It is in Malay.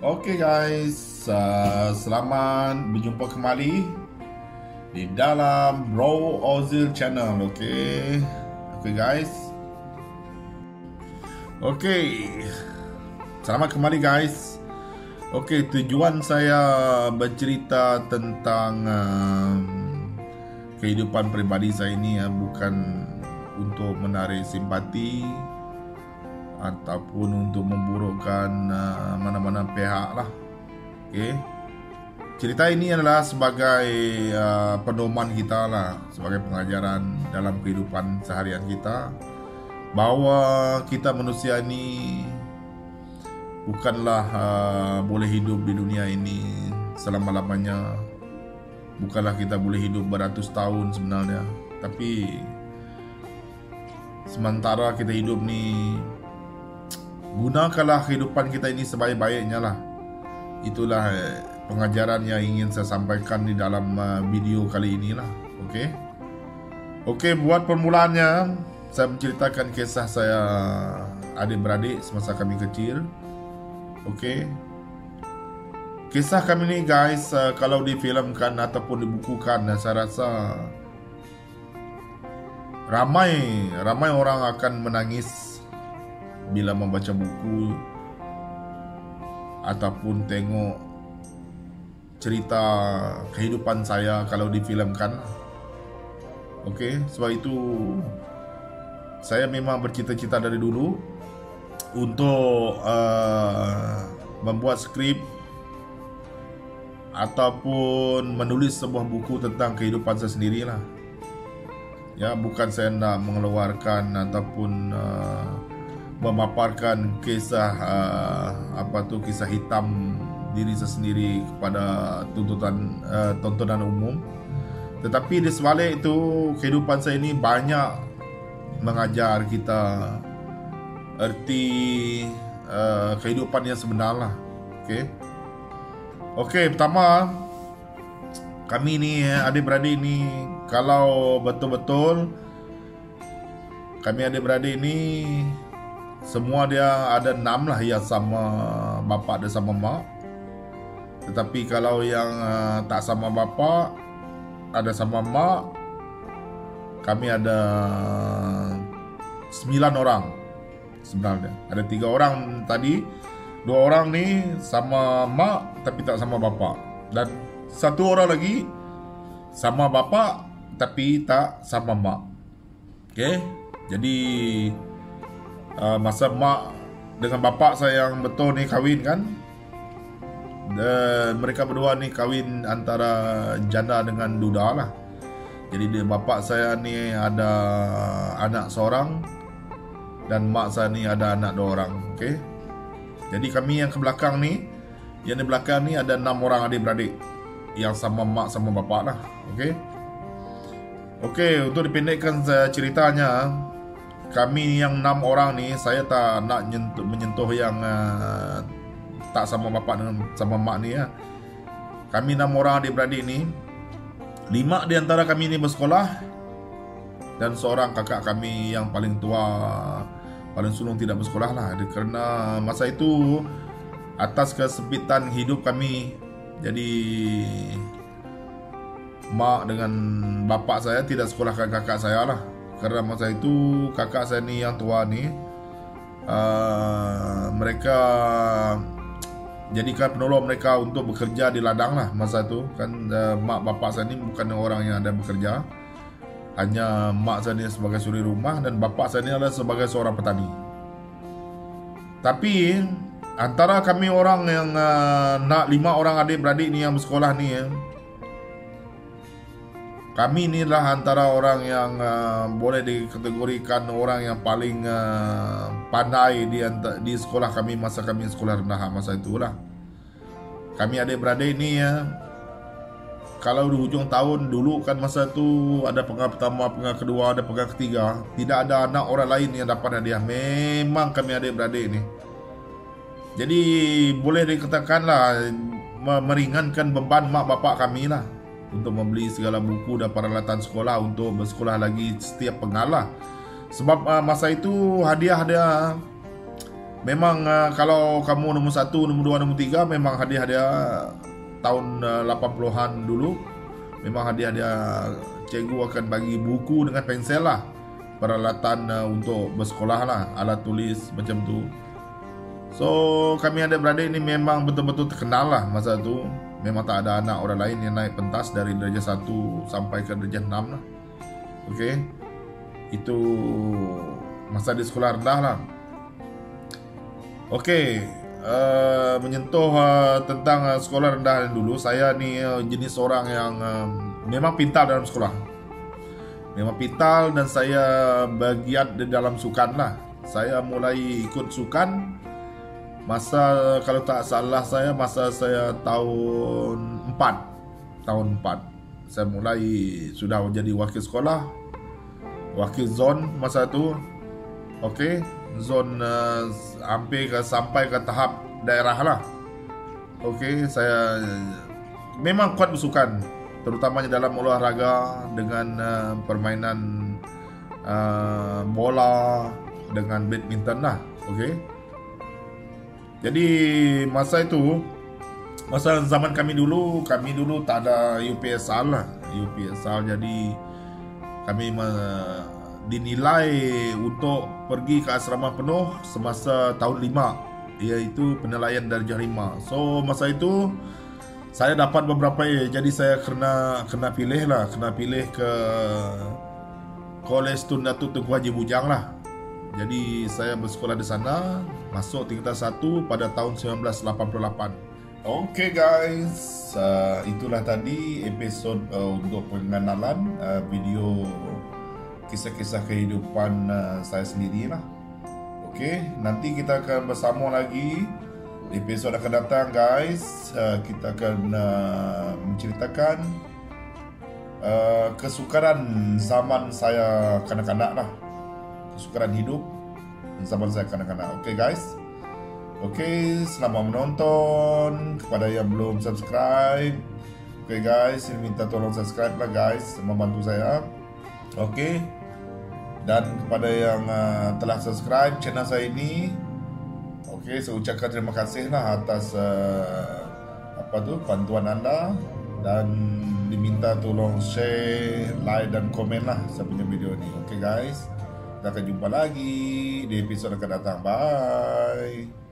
Oke guys, selamat berjumpa kembali di dalam Bro Ozil Channel. Oke guys. Selamat kembali guys. Tujuan saya bercerita tentang kehidupan pribadi saya ini bukan untuk menarik simpati ataupun untuk memburukkan mana-mana pihak lah. Cerita ini adalah sebagai pedoman kita lah, sebagai pengajaran dalam kehidupan seharian kita, bahwa kita manusia ini bukanlah boleh hidup di dunia ini selama-lamanya. Bukanlah kita boleh hidup beratus tahun sebenarnya, tapi sementara kita hidup ni, gunakanlah kehidupan kita ini sebaik-baiknya lah. Itulah pengajaran yang ingin saya sampaikan di dalam video kali ini lah. Buat permulaannya, saya menceritakan kisah saya adik-beradik semasa kami kecil. Kisah kami ni guys, kalau difilmkan ataupun dibukukan, saya rasa ramai orang akan menangis bila membaca buku ataupun tengok cerita kehidupan saya kalau difilmkan. Sebab itu saya memang bercita-cita dari dulu untuk membuat skrip ataupun menulis sebuah buku tentang kehidupan saya sendirilah. Bukan saya nak mengeluarkan ataupun memaparkan kisah kisah hitam diri saya sendiri kepada tontonan umum. Tetapi di sebalik itu, kehidupan saya ini banyak mengajar kita erti kehidupan yang sebenar lah. Pertama, kami ni adik-beradik ni, kalau betul-betul kami adik-beradik ni semua dia ada 6 lah yang sama bapa dan sama mak. Tetapi kalau yang tak sama bapa, ada sama mak, kami ada 9 orang sebenarnya. Ada 3 orang tadi, 2 orang ni sama mak tapi tak sama bapa, dan 1 orang lagi sama bapa tapi tak sama mak. Jadi masa mak dengan bapa saya yang betul ni kahwin kan, dan mereka berdua ni kahwin antara janda dengan duda lah. Jadi dia bapa saya ni ada anak seorang dan mak saya ni ada anak 2 orang. Jadi kami yang ke belakang ni, yang di belakang ni ada 6 orang adik-beradik yang sama mak sama bapa lah. Untuk dipendekkan ceritanya, kami yang 6 orang ni, saya tak nak menyentuh yang tak sama bapa dengan sama mak ni Kami 6 orang adik-beradik ni, 5 di antara kami ni bersekolah, dan seorang kakak kami yang paling tua, paling sulung tidak bersekolah lah. Kerana masa itu atas kesempitan hidup kami, jadi mak dengan bapa saya tidak sekolahkan kakak saya lah. Kerana masa itu kakak saya ni yang tua ni, mereka jadikan penolong mereka untuk bekerja di ladang lah masa tu kan. Mak bapak saya ni bukan orang yang ada bekerja, hanya mak saya ni sebagai suri rumah dan bapak saya ni adalah sebagai seorang petani. Tapi antara kami orang yang 5 orang adik-beradik ni yang bersekolah ni, kami ni lah antara orang yang boleh dikategorikan orang yang paling pandai di sekolah kami masa kami sekolah rendah masa itulah. Kami adik-beradik ni kalau di hujung tahun dulu kan, masa tu ada pengar pertama, pengar kedua, ada pengar ketiga, tidak ada anak orang lain yang dapat hadiah. Memang kami adik-beradik ni, jadi boleh dikatakanlah meringankan beban mak bapak kami lah, untuk membeli segala buku dan peralatan sekolah untuk bersekolah lagi setiap pengalah. Sebab masa itu hadiah dia Memang kalau kamu nomor 1, nomor 2, nomor 3 memang hadiah-hadiah tahun 80-an dulu. Memang hadiah-hadiah cikgu akan bagi buku dengan pensel lah. Peralatan untuk bersekolah lah, alat tulis macam tu. So kami adik-beradik ini memang betul-betul terkenal lah masa tu. Memang tak ada anak orang lain yang naik pentas dari darjah 1 sampai ke darjah 6 lah. Okay. Itu masa di sekolah rendah lah. Okey, menyentuh tentang sekolah rendah dulu. Saya ni jenis orang yang memang pintar dalam sekolah. Memang pintar dan saya bergiat di dalam sukan lah. Saya mulai ikut sukan masa, kalau tak salah saya, masa saya tahun 4. Tahun 4 saya mulai sudah jadi wakil sekolah, wakil zon masa tu. Okey, zon hampir sampai ke tahap daerah lah. Okey, saya memang kuat bersukan, terutamanya dalam olahraga dengan permainan bola dengan badminton lah. Okey. Jadi masa itu, masa zaman kami dulu tak ada UPSR lah. UPSR, jadi kami dinilai untuk pergi ke asrama penuh semasa tahun 5, iaitu penilaian darjah 5. So masa itu saya dapat beberapa A, jadi saya kena pilih lah, kena pilih ke Kolej Tun Datuk Tengku Haji Bujang lah. Jadi saya bersekolah di sana, masuk tingkatan 1 pada tahun 1988. Okay guys, itulah tadi episod untuk pengenalan video kisah-kisah kehidupan saya sendiri lah. Okey, nanti kita akan bersama lagi episod akan datang guys. Kita akan menceritakan kesukaran zaman saya kanak-kanak lah. Kesukaran hidup zaman saya kanak-kanak. Okey guys. Okey, selamat menonton. Kepada yang belum subscribe, okey guys, saya minta tolong subscribe lah guys, membantu saya. Okey. Dan kepada yang telah subscribe channel saya ini, okey, saya ucapkan terima kasih lah atas bantuan anda, dan diminta tolong share, like dan komen lah saya punya video ni. Okey guys, kita akan jumpa lagi di episod akan datang. Bye.